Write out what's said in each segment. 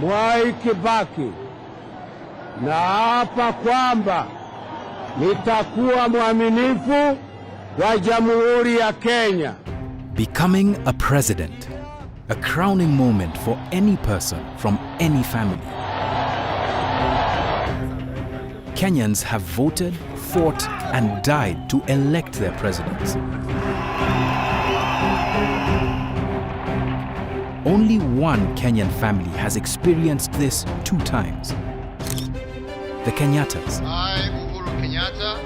Mwai Kibaki, naapa kwamba nitakuwa mwaminifu wa Jamhuri ya Kenya. Becoming a president, a crowning moment for any person from any family. Kenyans have voted, fought, and died to elect their presidents. Only one Kenyan family has experienced this 2 times. The Kenyattas. I, Uhuru Kenyatta.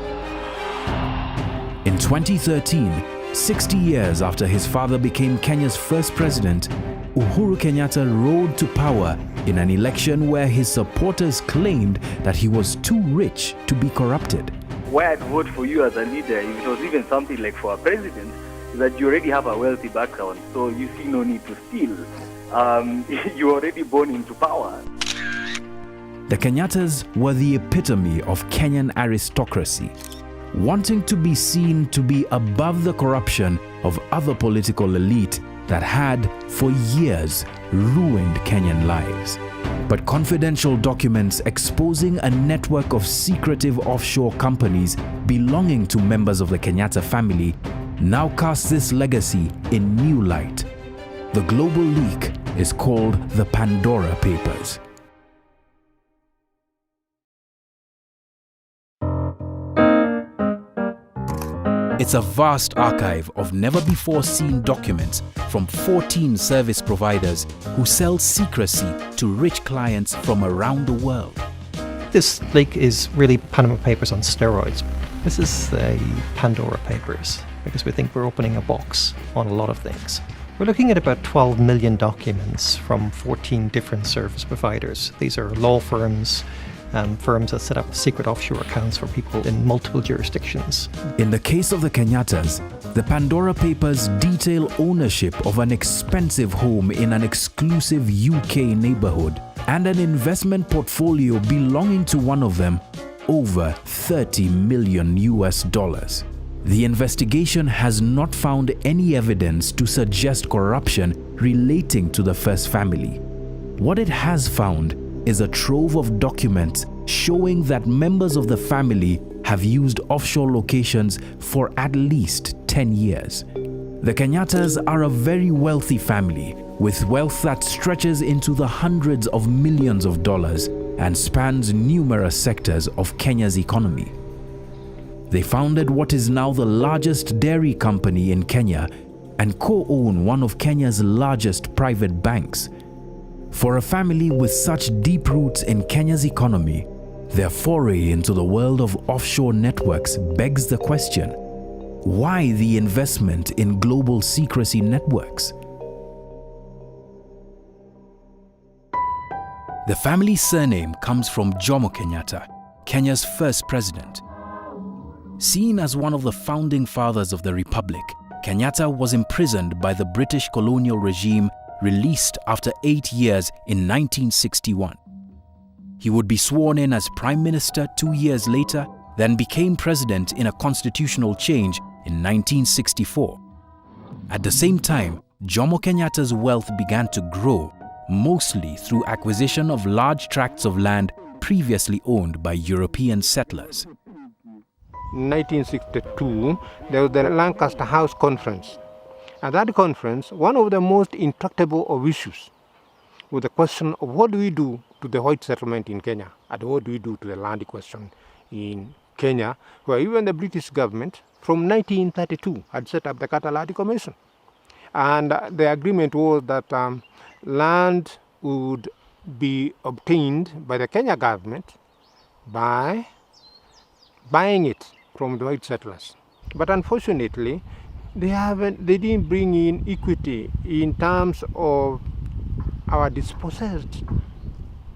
In 2013, 60 years after his father became Kenya's first president, Uhuru Kenyatta rode to power in an election where his supporters claimed that he was too rich to be corrupted. Why I'd vote for you as a leader, if it was even something like for a president, is that you already have a wealthy background, so you see no need to steal. You're already born into power. The Kenyattas were the epitome of Kenyan aristocracy, wanting to be seen to be above the corruption of other political elite that had, for years, ruined Kenyan lives. But confidential documents exposing a network of secretive offshore companies belonging to members of the Kenyatta family now cast this legacy in new light. The global leak is called the Pandora Papers. It's a vast archive of never-before-seen documents from 14 service providers who sell secrecy to rich clients from around the world. This leak is really Panama Papers on steroids. This is the Pandora Papers, because we think we're opening a box on a lot of things. We're looking at about 12 million documents from 14 different service providers. These are law firms, firms that set up secret offshore accounts for people in multiple jurisdictions. In the case of the Kenyattas, the Pandora Papers detail ownership of an expensive home in an exclusive UK neighborhood and an investment portfolio belonging to one of them over $30 million. The investigation has not found any evidence to suggest corruption relating to the first family. What it has found is a trove of documents showing that members of the family have used offshore locations for at least 10 years. The Kenyattas are a very wealthy family with wealth that stretches into the hundreds of millions of dollars and spans numerous sectors of Kenya's economy. They founded what is now the largest dairy company in Kenya and co-own one of Kenya's largest private banks. For a family with such deep roots in Kenya's economy, their foray into the world of offshore networks begs the question: why the investment in global secrecy networks? The family's surname comes from Jomo Kenyatta, Kenya's first president. Seen as one of the founding fathers of the Republic, Kenyatta was imprisoned by the British colonial regime, released after 8 years in 1961. He would be sworn in as Prime Minister 2 years later, then became president in a constitutional change in 1964. At the same time, Jomo Kenyatta's wealth began to grow, mostly through acquisition of large tracts of land previously owned by European settlers. In 1962, there was the Lancaster House Conference. At that conference, one of the most intractable of issues was the question of what do we do to the white settlement in Kenya, and what do we do to the land question in Kenya, where even the British government from 1932 had set up the Cataladi Commission. And the agreement was that land would be obtained by the Kenya government by buying it from the white settlers. But unfortunately, they didn't bring in equity in terms of our dispossessed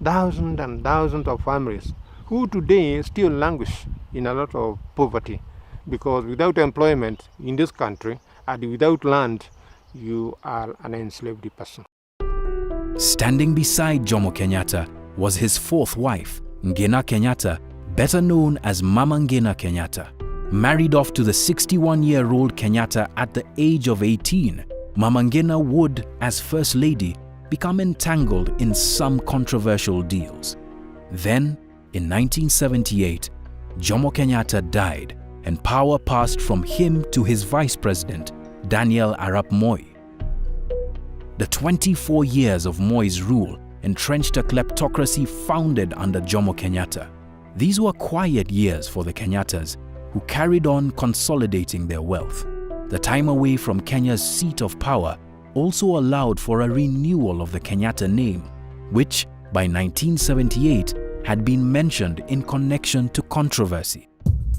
thousands and thousands of families who today still languish in a lot of poverty, because without employment in this country and without land, you are an enslaved person. Standing beside Jomo Kenyatta was his fourth wife, Ngina Kenyatta, better known as Mama Ngina Kenyatta. Married off to the 61-year-old Kenyatta at the age of 18, Mama Ngina would, as First Lady, become entangled in some controversial deals. Then, in 1978, Jomo Kenyatta died and power passed from him to his vice president, Daniel Arap Moi. The 24 years of Moi's rule entrenched a kleptocracy founded under Jomo Kenyatta. These were quiet years for the Kenyattas, who carried on consolidating their wealth. The time away from Kenya's seat of power also allowed for a renewal of the Kenyatta name, which by 1978 had been mentioned in connection to controversy.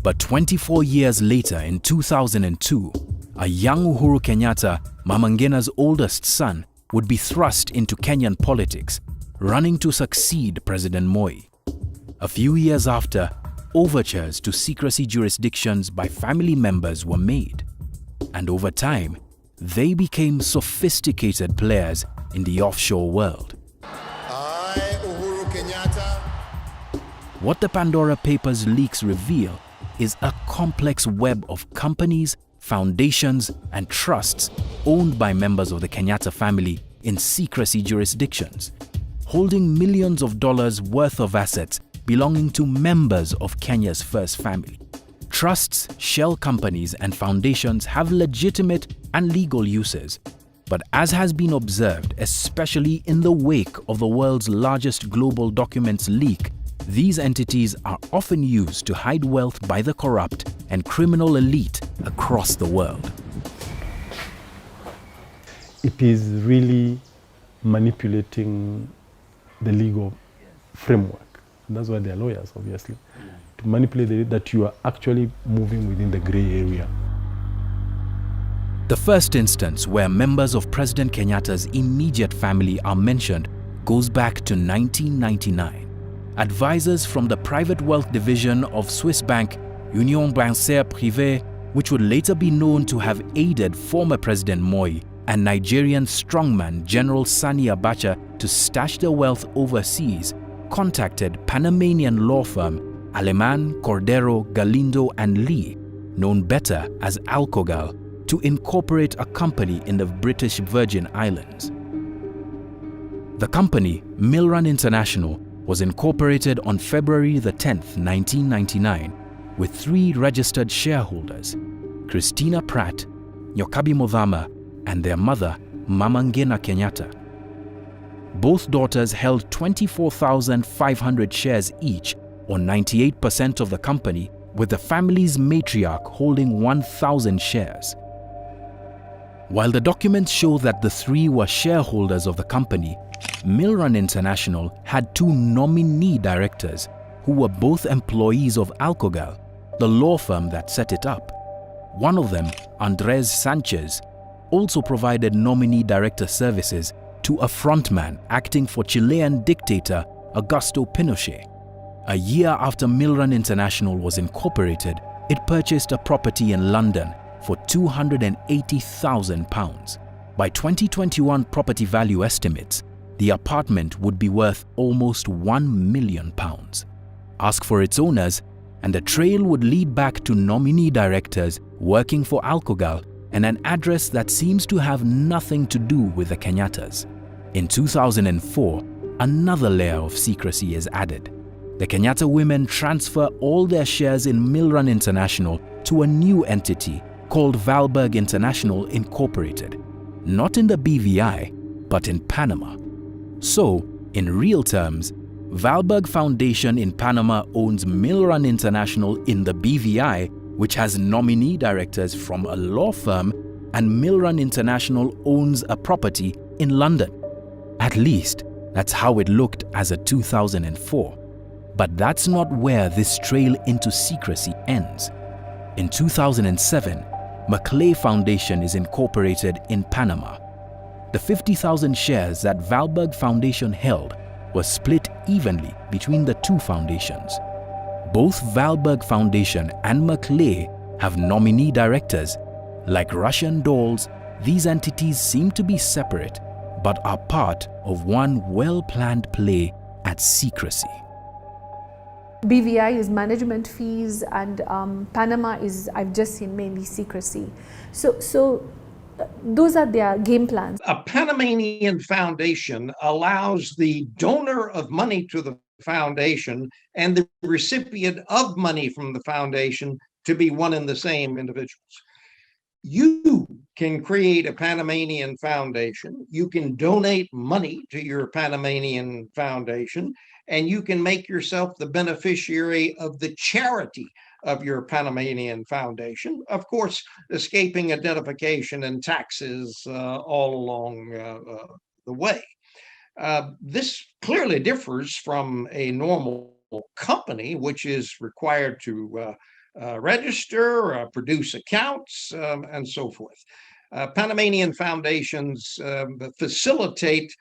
But 24 years later, in 2002, a young Uhuru Kenyatta, Mama Ngina's oldest son, would be thrust into Kenyan politics, running to succeed President Moi. A few years after, overtures to secrecy jurisdictions by family members were made. And over time, they became sophisticated players in the offshore world. I, Uhuru Kenyatta. What the Pandora Papers leaks reveal is a complex web of companies, foundations, and trusts owned by members of the Kenyatta family in secrecy jurisdictions, holding millions of dollars worth of assets belonging to members of Kenya's first family. Trusts, shell companies, and foundations have legitimate and legal uses, but as has been observed, especially in the wake of the world's largest global documents leak, these entities are often used to hide wealth by the corrupt and criminal elite across the world. It is really manipulating the legal framework. And that's why they are lawyers, obviously, to manipulate it, that you are actually moving within the gray area. The first instance where members of President Kenyatta's immediate family are mentioned goes back to 1999. Advisors from the private wealth division of Swiss bank Union Bancaire Privée, which would later be known to have aided former President Moi and Nigerian strongman General Sani Abacha to stash their wealth overseas, contacted Panamanian law firm Aleman, Cordero, Galindo and Lee, known better as Alcogal, to incorporate a company in the British Virgin Islands. The company, Milrun International, was incorporated on February the 10th, 1999, with 3 registered shareholders, Christina Pratt, Nyokabi Modhama, and their mother, Mama Ngina Kenyatta. Both daughters held 24,500 shares each, or 98% of the company, with the family's matriarch holding 1,000 shares. While the documents show that the 3 were shareholders of the company, Milrun International had 2 nominee directors who were both employees of Alcogal, the law firm that set it up. One of them, Andres Sanchez, also provided nominee director services to a frontman acting for Chilean dictator Augusto Pinochet. A year after Milrun International was incorporated, it purchased a property in London for £280,000. By 2021 property value estimates, the apartment would be worth almost £1 million. Ask for its owners, and the trail would lead back to nominee directors working for Alcogal and an address that seems to have nothing to do with the Kenyattas. In 2004, another layer of secrecy is added. The Kenyatta women transfer all their shares in Milrun International to a new entity called Valberg International Incorporated, not in the BVI, but in Panama. So, in real terms, Valberg Foundation in Panama owns Milrun International in the BVI, which has nominee directors from a law firm, and Milrun International owns a property in London. At least, that's how it looked as of 2004. But that's not where this trail into secrecy ends. In 2007, Maclay Foundation is incorporated in Panama. The 50,000 shares that Valberg Foundation held were split evenly between the 2 foundations. Both Valberg Foundation and Maclay have nominee directors. Like Russian dolls, these entities seem to be separate, but are part of one well-planned play at secrecy. BVI is management fees, and Panama is, I've just seen, mainly secrecy. So those are their game plans. A Panamanian foundation allows the donor of money to the foundation and the recipient of money from the foundation to be one and the same individuals. You can create a Panamanian foundation, you can donate money to your Panamanian foundation, and you can make yourself the beneficiary of the charity of your Panamanian foundation, of course, escaping identification and taxes all along the way. This clearly differs from a normal company, which is required to register, produce accounts, and so forth. Panamanian foundations facilitate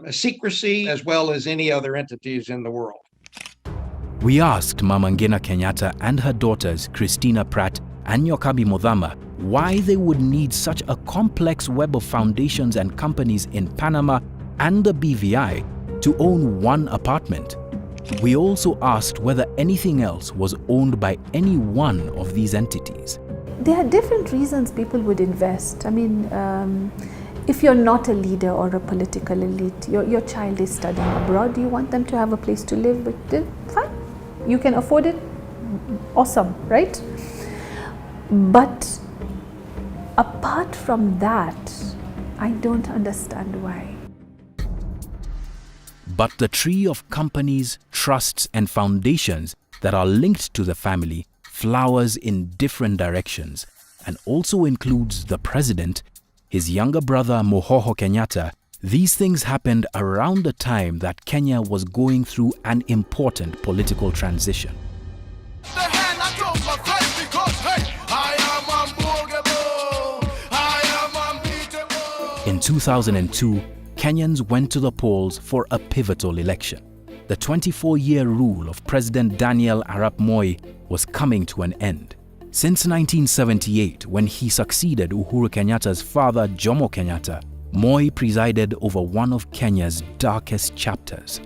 secrecy as well as any other entities in the world. We asked Mama Ngina Kenyatta and her daughters, Christina Pratt and Nyokabi Muthama, why they would need such a complex web of foundations and companies in Panama and the BVI to own one apartment. We also asked whether anything else was owned by any one of these entities. There are different reasons people would invest. I mean, if you're not a leader or a political elite, your child is studying abroad, you want them to have a place to live, but fine. You can afford it, awesome, right? But apart from that, I don't understand why. But the tree of companies, trusts, and foundations that are linked to the family flowers in different directions and also includes the president, his younger brother Mohoho Kenyatta. These things happened around the time that Kenya was going through an important political transition. In 2002, Kenyans went to the polls for a pivotal election. The 24-year rule of President Daniel Arap Moi was coming to an end. Since 1978, when he succeeded Uhuru Kenyatta's father Jomo Kenyatta, Moi presided over one of Kenya's darkest chapters.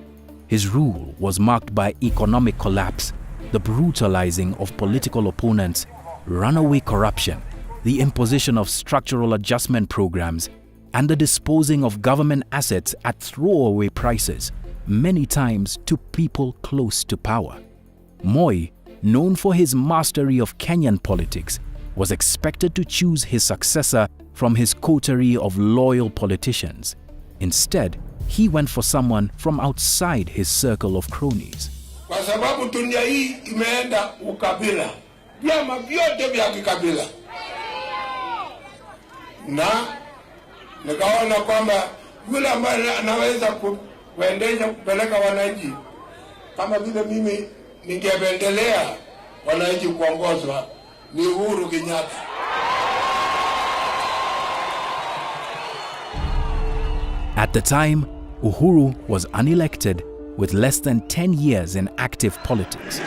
His rule was marked by economic collapse, the brutalizing of political opponents, runaway corruption, the imposition of structural adjustment programs, and the disposing of government assets at throwaway prices, many times to people close to power. Moi, known for his mastery of Kenyan politics, was expected to choose his successor from his coterie of loyal politicians. Instead, he went for someone from outside his circle of cronies. Kwa sababu dunia hii imeenda ukabila, vyama vyote vya kikabila, na nikaona kwamba yule ambaye anaweza kuendesha kupeleka wananchi kama vile mimi ningependelea wananchi kuongozwa ni Uhuru Kenyatta. At the time, Uhuru was unelected with less than 10 years in active politics.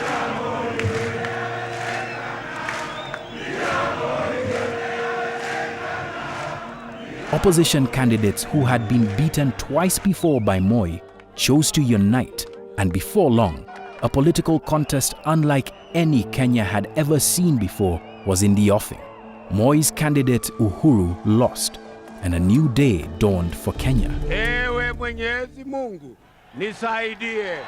Opposition candidates who had been beaten twice before by Moi chose to unite, and before long, a political contest unlike any Kenya had ever seen before was in the offing. Moi's candidate Uhuru lost, and a new day dawned for Kenya. Ewe Mwenyezi Mungu, nisaidie.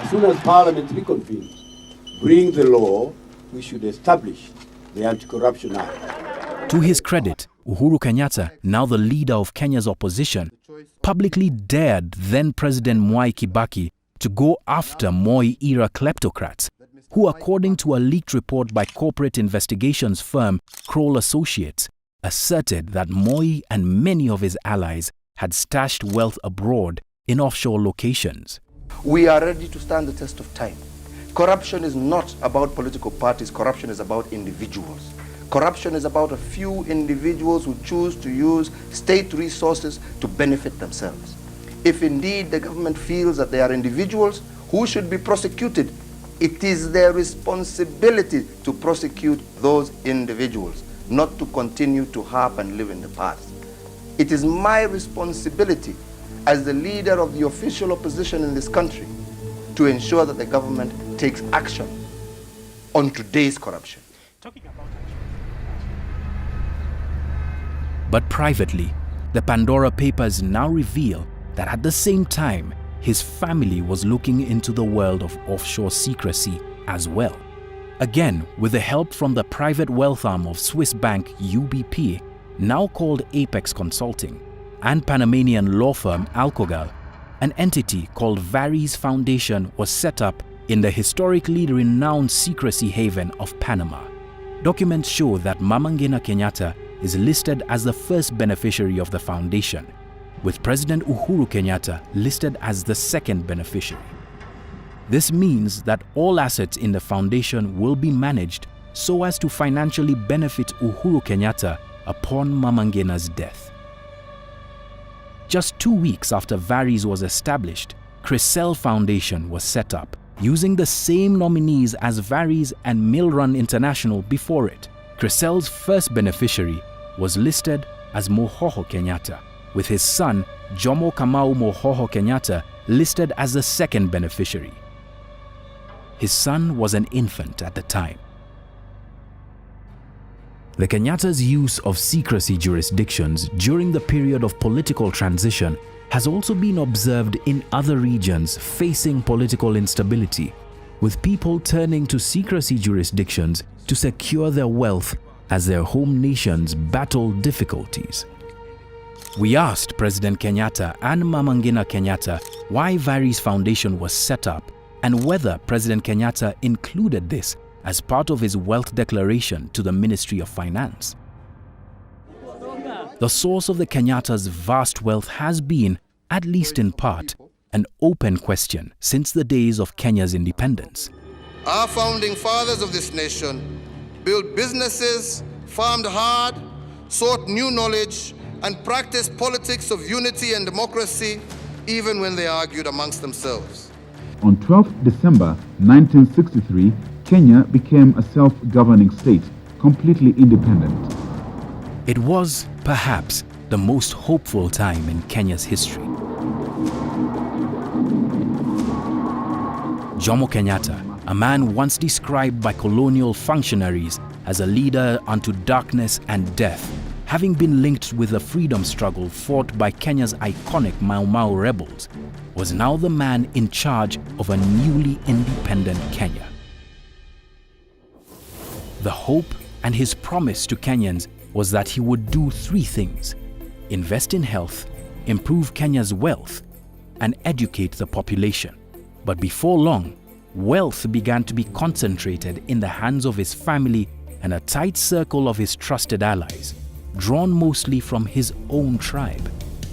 As soon as Parliament reconvenes, bring the law, we should establish the Anti-Corruption Act. To his credit, Uhuru Kenyatta, now the leader of Kenya's opposition, publicly dared then-President Mwai Kibaki to go after Moi-era kleptocrats, who, according to a leaked report by corporate investigations firm Kroll Associates, asserted that Moi and many of his allies had stashed wealth abroad in offshore locations. We are ready to stand the test of time. Corruption is not about political parties. Corruption is about individuals. Corruption is about a few individuals who choose to use state resources to benefit themselves. If indeed the government feels that they are individuals who should be prosecuted, it is their responsibility to prosecute those individuals, not to continue to harp and live in the past. It is my responsibility as the leader of the official opposition in this country to ensure that the government takes action on today's corruption. But privately, the Pandora Papers now reveal that at the same time, his family was looking into the world of offshore secrecy as well. Again, with the help from the private wealth arm of Swiss bank UBP, now called Apex Consulting, and Panamanian law firm Alcogal, an entity called Varies Foundation was set up in the historically renowned secrecy haven of Panama. Documents show that Mama Ngina Kenyatta is listed as the first beneficiary of the foundation, with President Uhuru Kenyatta listed as the second beneficiary. This means that all assets in the foundation will be managed so as to financially benefit Uhuru Kenyatta upon Mama Ngina's death. Just 2 weeks after Varies was established, Crisel Foundation was set up, using the same nominees as Varies and Millrun International before it. Crisel's first beneficiary was listed as Mohoho Kenyatta, with his son Jomo Kamau Mohoho Kenyatta listed as the second beneficiary. His son was an infant at the time. The Kenyatta's use of secrecy jurisdictions during the period of political transition has also been observed in other regions facing political instability, with people turning to secrecy jurisdictions to secure their wealth as their home nations battle difficulties. We asked President Kenyatta and Mama Ngina Kenyatta why Varies Foundation was set up and whether President Kenyatta included this as part of his wealth declaration to the Ministry of Finance. The source of the Kenyatta's vast wealth has been, at least in part, an open question since the days of Kenya's independence. Our founding fathers of this nation built businesses, farmed hard, sought new knowledge, and practiced politics of unity and democracy even when they argued amongst themselves. On 12 December 1963, Kenya became a self-governing state, completely independent. It was, perhaps, the most hopeful time in Kenya's history. Jomo Kenyatta, a man once described by colonial functionaries as a leader unto darkness and death, having been linked with the freedom struggle fought by Kenya's iconic Mau Mau rebels, was now the man in charge of a newly independent Kenya. The hope and his promise to Kenyans was that he would do three things: invest in health, improve Kenya's wealth, and educate the population. But before long, wealth began to be concentrated in the hands of his family and a tight circle of his trusted allies, drawn mostly from his own tribe.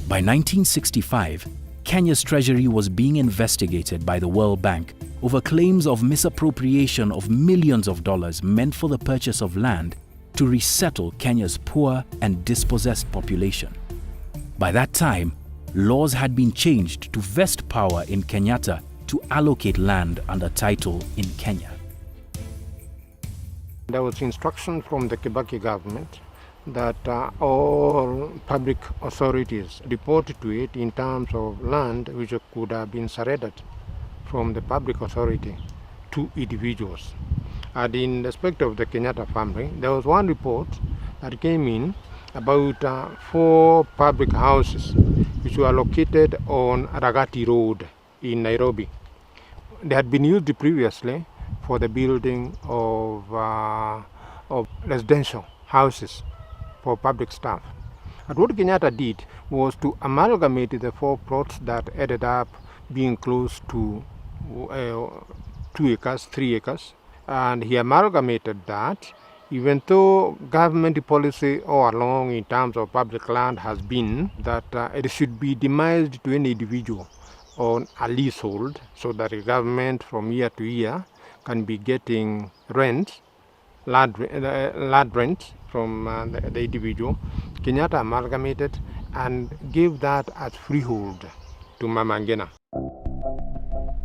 By 1965, Kenya's treasury was being investigated by the World Bank over claims of misappropriation of millions of dollars meant for the purchase of land to resettle Kenya's poor and dispossessed population. By that time, laws had been changed to vest power in Kenyatta to allocate land under title in Kenya. There was instruction from the Kibaki government that all public authorities reported to it in terms of land which could have been surrendered from the public authority to individuals. And in respect of the Kenyatta family, there was one report that came in about 4 public houses which were located on Ragati Road in Nairobi. They had been used previously for the building of residential houses for public staff. And what Kenyatta did was to amalgamate the 4 plots that ended up being close to 2 acres, 3 acres, and he amalgamated that, even though government policy all along in terms of public land has been that it should be demised to any individual on a leasehold, so that the government from year to year can be getting rent, land rent from the individual. Kenyatta amalgamated and gave that as freehold to Mama Ngina.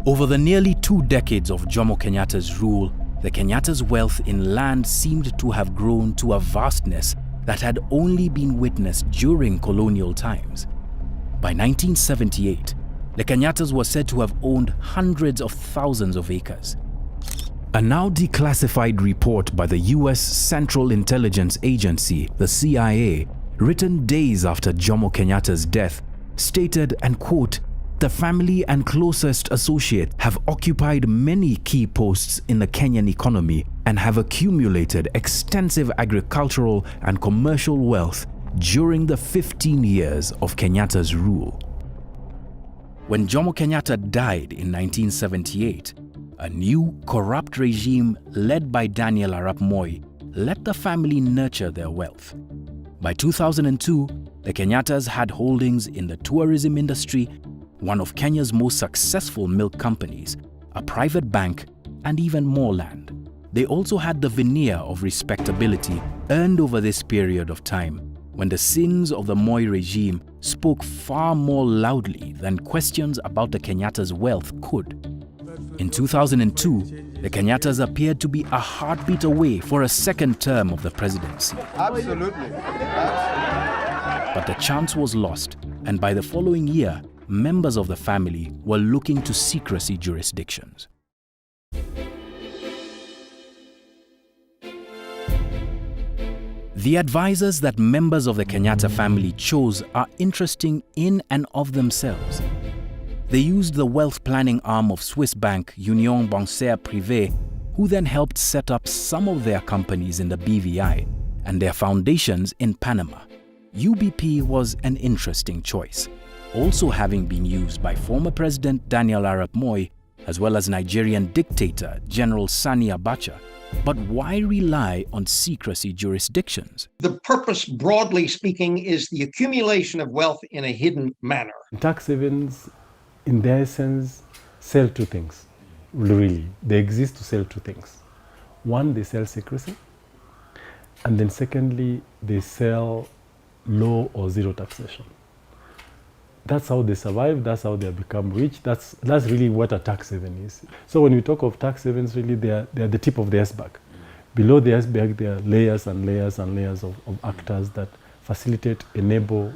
Over the nearly 2 decades of Jomo Kenyatta's rule, the Kenyatta's wealth in land seemed to have grown to a vastness that had only been witnessed during colonial times. By 1978, the Kenyatas were said to have owned hundreds of thousands of acres. A now declassified report by the US Central Intelligence Agency, the CIA, written days after Jomo Kenyatta's death, stated, and quote, "The family and closest associates have occupied many key posts in the Kenyan economy and have accumulated extensive agricultural and commercial wealth during the 15 years of Kenyatta's rule." When Jomo Kenyatta died in 1978, a new corrupt regime led by Daniel Arap Moi let the family nurture their wealth. By 2002, the Kenyattas had holdings in the tourism industry, one of Kenya's most successful milk companies, a private bank, and even more land. They also had the veneer of respectability earned over this period of time, when the sins of the Moi regime spoke far more loudly than questions about the Kenyattas' wealth could. In 2002, the Kenyattas appeared to be a heartbeat away for a second term of the presidency. Absolutely. But the chance was lost, and by the following year, members of the family were looking to secrecy jurisdictions. The advisors that members of the Kenyatta family chose are interesting in and of themselves. They used the wealth planning arm of Swiss bank Union Bancaire Privée, who then helped set up some of their companies in the BVI and their foundations in Panama. UBP was an interesting choice, also having been used by former President Daniel Arap Moi as well as Nigerian dictator General Sani Abacha. But why rely on secrecy jurisdictions? The purpose, broadly speaking, is the accumulation of wealth in a hidden manner. Tax havens, in their essence, sell two things, really. They exist to sell two things. One, they sell secrecy, and then secondly, they sell low or zero taxation. That's how they survive, that's how they become rich, that's really what a tax haven is. So when we talk of tax havens, really they are the tip of the iceberg. Below the iceberg, there are layers and layers and layers of actors that facilitate, enable,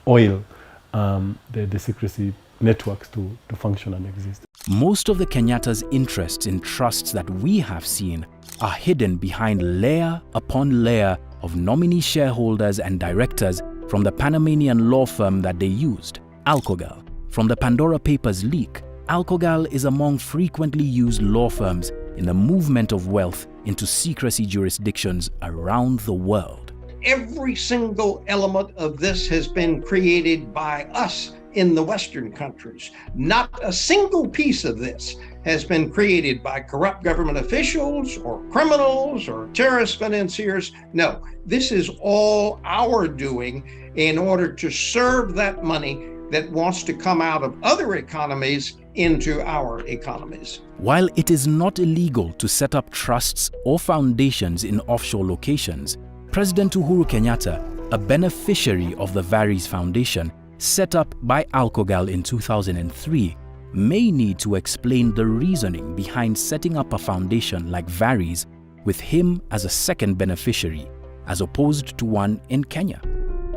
oil the secrecy networks to function and exist. Most of the Kenyatta's interests in trusts that we have seen are hidden behind layer upon layer of nominee shareholders and directors from the Panamanian law firm that they used, Alcogal. From the Pandora Papers leak, Alcogal is among frequently used law firms in the movement of wealth into secrecy jurisdictions around the world. Every single element of this has been created by us in the Western countries. Not a single piece of this has been created by corrupt government officials or criminals or terrorist financiers. No, this is all our doing in order to serve that money that wants to come out of other economies into our economies. While it is not illegal to set up trusts or foundations in offshore locations, President Uhuru Kenyatta, a beneficiary of the Varies Foundation, set up by Alcogal in 2003, may need to explain the reasoning behind setting up a foundation like Varies with him as a second beneficiary, as opposed to one in Kenya.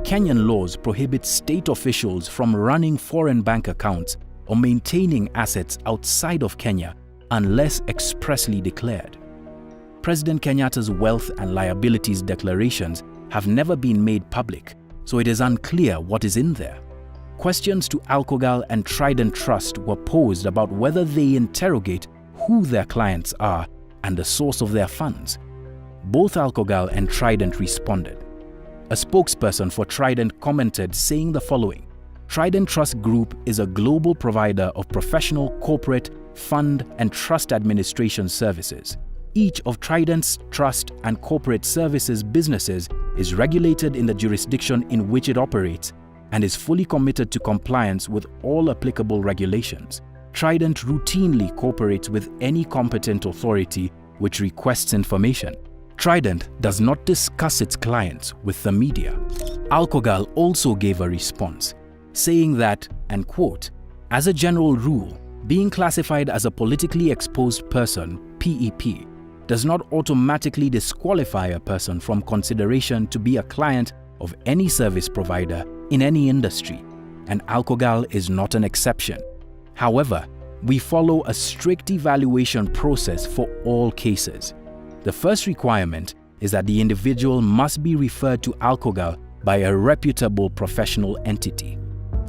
Kenyan laws prohibit state officials from running foreign bank accounts or maintaining assets outside of Kenya unless expressly declared. President Kenyatta's wealth and liabilities declarations have never been made public, so it is unclear what is in there. Questions to Alcogal and Trident Trust were posed about whether they interrogate who their clients are and the source of their funds. Both Alcogal and Trident responded. A spokesperson for Trident commented saying the following: Trident Trust Group is a global provider of professional, corporate, fund, and trust administration services. Each of Trident's trust and corporate services businesses is regulated in the jurisdiction in which it operates and is fully committed to compliance with all applicable regulations. Trident routinely cooperates with any competent authority which requests information. Trident does not discuss its clients with the media. Alcogal also gave a response, saying that, and quote, "As a general rule, being classified as a politically exposed person, PEP, does not automatically disqualify a person from consideration to be a client of any service provider in any industry, and Alcogal is not an exception. However, we follow a strict evaluation process for all cases. The first requirement is that the individual must be referred to Alcogal by a reputable professional entity.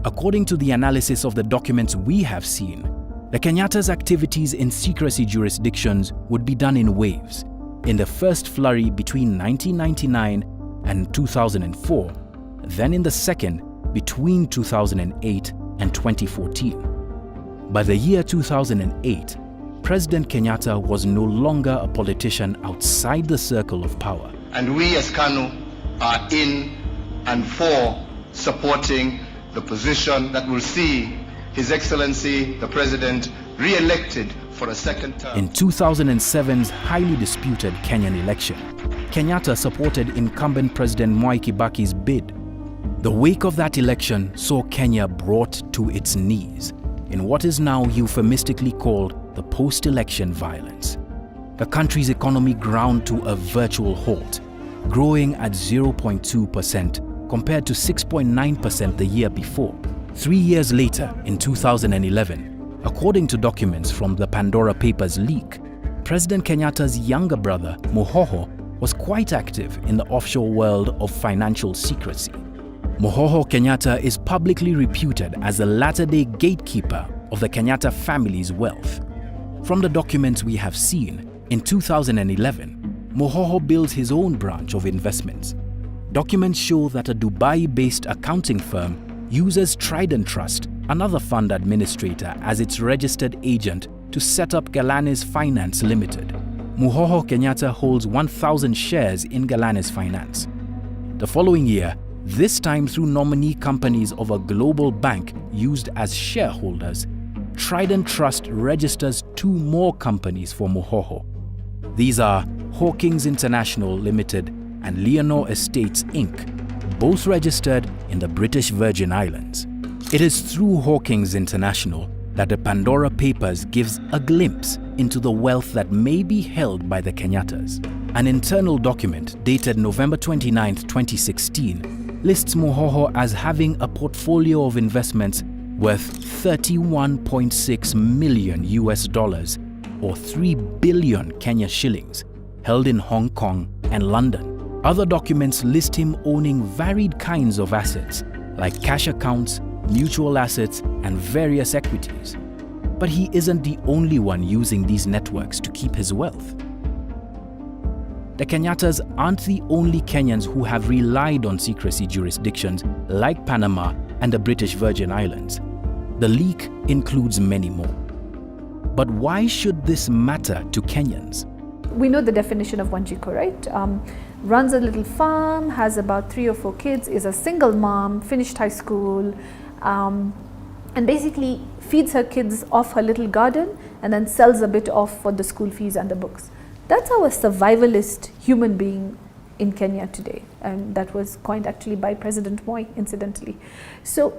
According to the analysis of the documents we have seen, the Kenyatta's activities in secrecy jurisdictions would be done in waves. In the first flurry between 1999 and 2004, then in the second between 2008 and 2014. By the year 2008, President Kenyatta was no longer a politician outside the circle of power. And we as KANU are in and for supporting the position that will see His Excellency the President re-elected for a second term. In 2007's highly disputed Kenyan election, Kenyatta supported incumbent President Mwai Kibaki's bid. The wake of that election saw Kenya brought to its knees in what is now euphemistically called the post-election violence. The country's economy ground to a virtual halt, growing at 0.2% compared to 6.9% the year before. 3 years later, in 2011, according to documents from the Pandora Papers leak, President Kenyatta's younger brother, Muhoho, was quite active in the offshore world of financial secrecy. Muhoho Kenyatta is publicly reputed as the latter-day gatekeeper of the Kenyatta family's wealth. From the documents we have seen, in 2011, Muhoho builds his own branch of investments. Documents show that a Dubai-based accounting firm uses Trident Trust, another fund administrator, as its registered agent to set up Galanes Finance Limited. Muhoho Kenyatta holds 1,000 shares in Galanes Finance. The following year, this time through nominee companies of a global bank used as shareholders, Trident Trust registers 2 more companies for Muhoho. These are Hawkins International Limited and Leonore Estates Inc., both registered in the British Virgin Islands. It is through Hawkins International that the Pandora Papers gives a glimpse into the wealth that may be held by the Kenyattas. An internal document dated November 29, 2016, lists Muhoho as having a portfolio of investments worth $31.6 million or 3 billion Kenya shillings, held in Hong Kong and London. Other documents list him owning varied kinds of assets, like cash accounts, mutual assets, and various equities. But he isn't the only one using these networks to keep his wealth. The Kenyattas aren't the only Kenyans who have relied on secrecy jurisdictions like Panama and the British Virgin Islands. The leak includes many more. But why should this matter to Kenyans? We know the definition of Wanjiku, right? Runs a little farm, has about 3 or 4 kids, is a single mom, finished high school, and basically feeds her kids off her little garden and then sells a bit off for the school fees and the books. That's our survivalist human being in Kenya today. And that was coined actually by President Moi, incidentally. So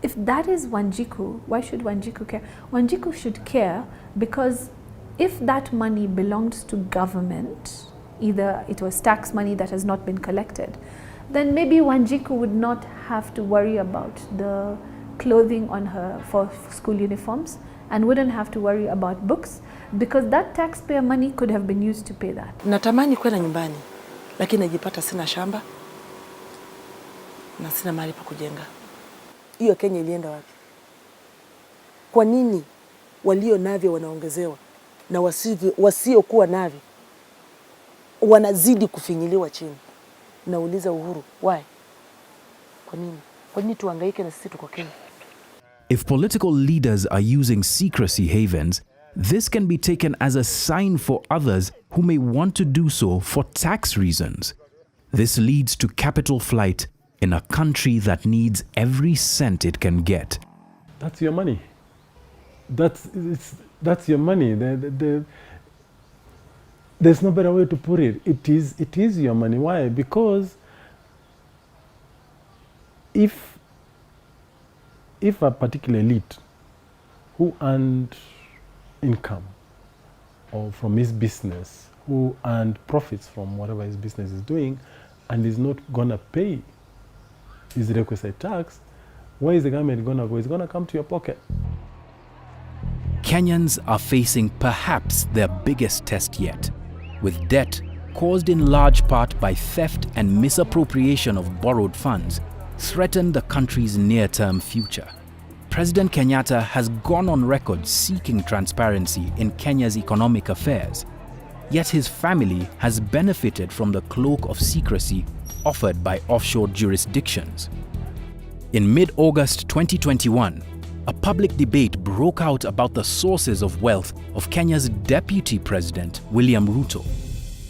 if that is Wanjiku, why should Wanjiku care? Wanjiku should care because if that money belongs to government, either it was tax money that has not been collected, then maybe Wanjiku would not have to worry about the clothing on her for school uniforms and wouldn't have to worry about books because that taxpayer money could have been used to pay that. Natamani kwenda nyumbani, lakini najipata sina shamba na sina mahali pa kujenga. Hiyo Kenya ilienda wapi? Kwa nini walio navyo wanaongezewa na wasiokuwa navyo wanazidi kufinyiliwa chini? Nauliza Uhuru, why? Kwa nini? Kwa nini tuhangaike na sisi tuko Kenya? If political leaders are using secrecy havens, this can be taken as a sign for others who may want to do so for tax reasons. This leads to capital flight in a country that needs every cent it can get. That's your money. That's your money. There's no better way to put it. It is your money. Why? Because if a particular elite who earned income or from his business, who earned profits from whatever his business is doing, and is not gonna pay his requisite tax, where is the government gonna go? It's gonna come to your pocket. Kenyans are facing perhaps their biggest test yet, with debt caused in large part by theft and misappropriation of borrowed funds, threaten the country's near-term future. President Kenyatta has gone on record seeking transparency in Kenya's economic affairs, yet his family has benefited from the cloak of secrecy offered by offshore jurisdictions. In mid-August 2021, a public debate broke out about the sources of wealth of Kenya's Deputy President, William Ruto.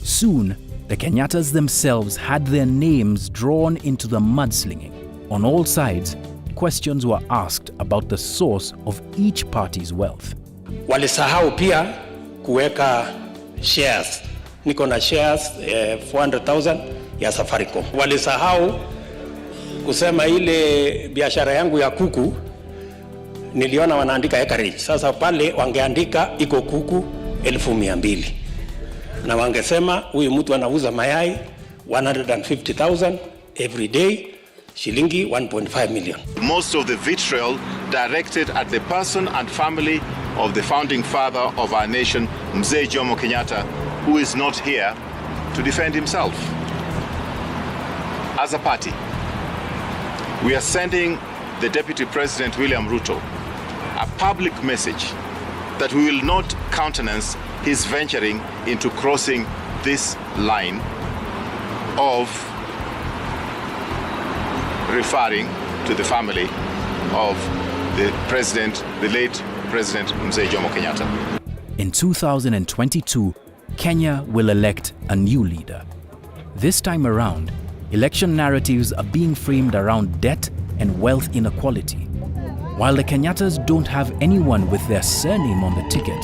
Soon, the Kenyattas themselves had their names drawn into the mudslinging. On all sides, questions were asked about the source of each party's wealth. Walisahau pia kuweka shares. Niko na shares 400,000 ya Safaricom. Walisahau kusema ile biashara yangu ya kuku niliona wanaandika acreage. Sasa pale wangeandika iko kuku 200,000. Na wangesema huyu mtu anauza mayai 150,000 every day, shilingi 1.5 million. Most of the vitriol directed at the person and family of the founding father of our nation, Mzee Jomo Kenyatta, who is not here to defend himself. As a party, we are sending the Deputy President William Ruto a public message that we will not countenance his venturing into crossing this line of referring to the family of the president, the late President Mzee Jomo Kenyatta. In 2022, Kenya will elect a new leader. This time around, election narratives are being framed around debt and wealth inequality. While the Kenyattas don't have anyone with their surname on the ticket,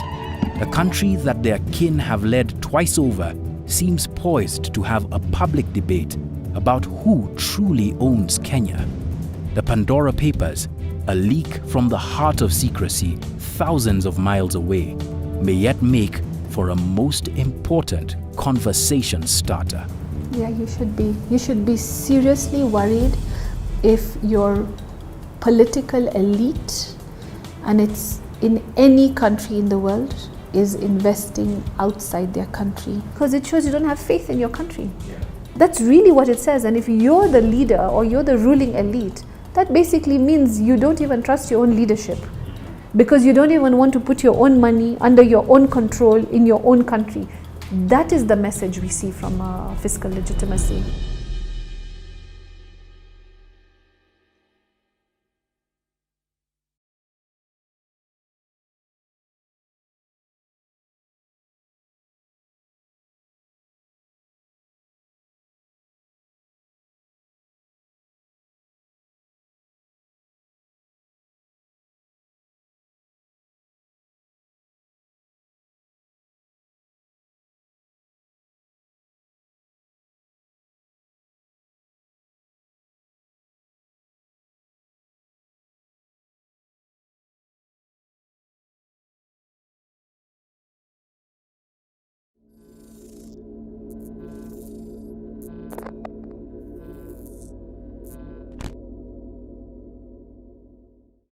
the country that their kin have led twice over seems poised to have a public debate about who truly owns Kenya. The Pandora Papers, a leak from the heart of secrecy thousands of miles away, may yet make for a most important conversation starter. Yeah, you should be. You should be seriously worried if your political elite, and it's in any country in the world, is investing outside their country. Because it shows you don't have faith in your country. That's really what it says. And if you're the leader or you're the ruling elite, that basically means you don't even trust your own leadership, because you don't even want to put your own money under your own control in your own country. That is the message we see from fiscal legitimacy.